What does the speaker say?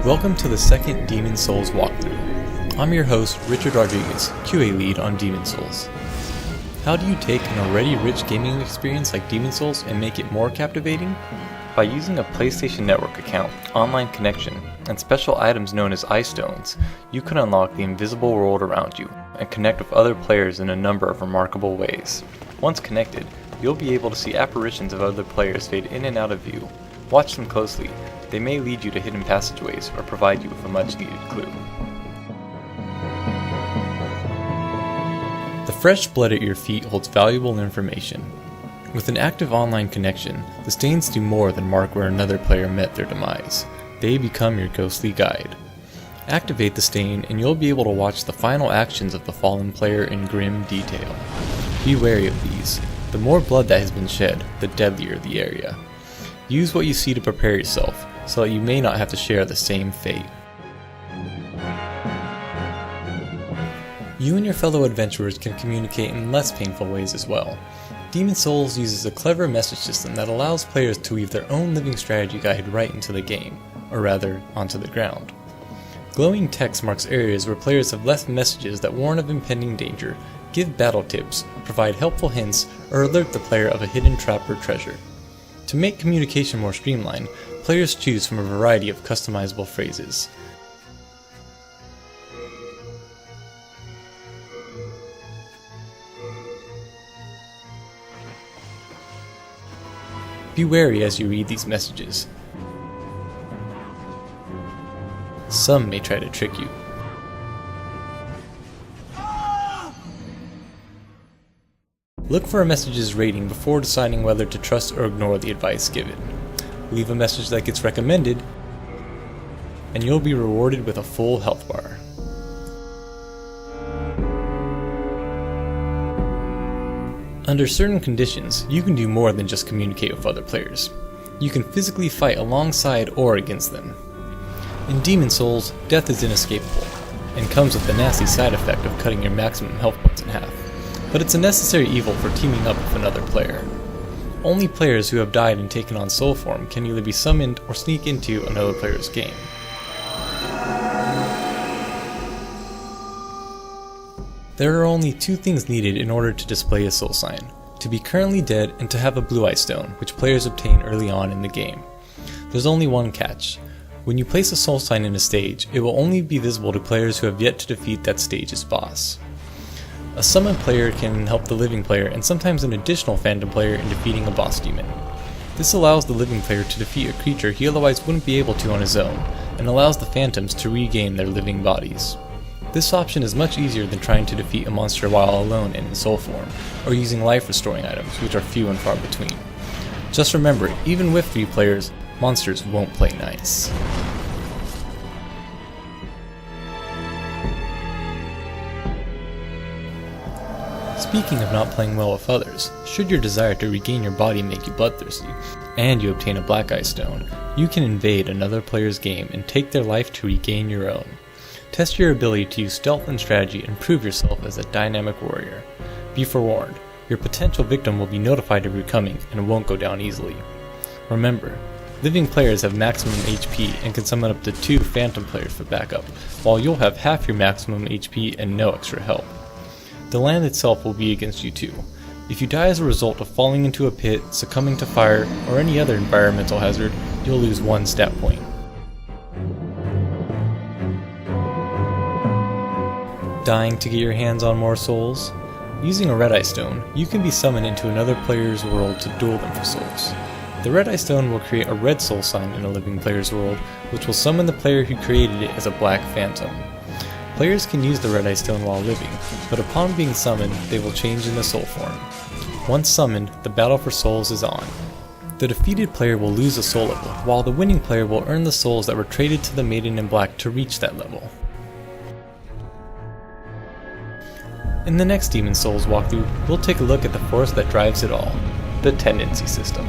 Welcome to the second Demon Souls walkthrough. I'm your host, Richard Rodriguez, QA lead on Demon Souls. How do you take an already rich gaming experience like Demon Souls and make it more captivating? By using a PlayStation Network account, online connection, and special items known as Ice Stones, you can unlock the invisible world around you and connect with other players in a number of remarkable ways. Once connected, you'll be able to see apparitions of other players fade in and out of view. Watch them closely. They may lead you to hidden passageways or provide you with a much-needed clue. The fresh blood at your feet holds valuable information. With an active online connection, the stains do more than mark where another player met their demise. They become your ghostly guide. Activate the stain and you'll be able to watch the final actions of the fallen player in grim detail. Be wary of these. The more blood that has been shed, the deadlier the area. Use what you see to prepare yourself, so that you may not have to share the same fate. You and your fellow adventurers can communicate in less painful ways as well. Demon Souls uses a clever message system that allows players to weave their own living strategy guide right into the game, or rather, onto the ground. Glowing text marks areas where players have left messages that warn of impending danger, give battle tips, provide helpful hints, or alert the player of a hidden trap or treasure. To make communication more streamlined, players choose from a variety of customizable phrases. Be wary as you read these messages. Some may try to trick you. Look for a message's rating before deciding whether to trust or ignore the advice given. Leave a message that gets recommended, and you'll be rewarded with a full health bar. Under certain conditions, you can do more than just communicate with other players. You can physically fight alongside or against them. In Demon Souls, death is inescapable, and comes with the nasty side effect of cutting your maximum health points in half. But it's a necessary evil for teaming up with another player. Only players who have died and taken on soul form can either be summoned or sneak into another player's game. There are only two things needed in order to display a soul sign: to be currently dead and to have a blue eye stone, which players obtain early on in the game. There's only one catch. When you place a soul sign in a stage, it will only be visible to players who have yet to defeat that stage's boss. A summoned player can help the living player and sometimes an additional phantom player in defeating a boss demon. This allows the living player to defeat a creature he otherwise wouldn't be able to on his own, and allows the phantoms to regain their living bodies. This option is much easier than trying to defeat a monster while alone and in soul form, or using life restoring items, which are few and far between. Just remember, even with 3 players, monsters won't play nice. Speaking of not playing well with others, should your desire to regain your body make you bloodthirsty, and you obtain a black eye stone, you can invade another player's game and take their life to regain your own. Test your ability to use stealth and strategy and prove yourself as a dynamic warrior. Be forewarned, your potential victim will be notified of your coming and won't go down easily. Remember, living players have maximum HP and can summon up to 2 phantom players for backup, while you'll have half your maximum HP and no extra help. The land itself will be against you too. If you die as a result of falling into a pit, succumbing to fire, or any other environmental hazard, you'll lose 1 stat point. Dying to get your hands on more souls? Using a red eye stone, you can be summoned into another player's world to duel them for souls. The red eye stone will create a red soul sign in a living player's world, which will summon the player who created it as a black phantom. Players can use the red eye stone while living, but upon being summoned, they will change into soul form. Once summoned, the battle for souls is on. The defeated player will lose a soul level, while the winning player will earn the souls that were traded to the Maiden in Black to reach that level. In the next Demon Souls walkthrough, we'll take a look at the force that drives it all, the tendency system.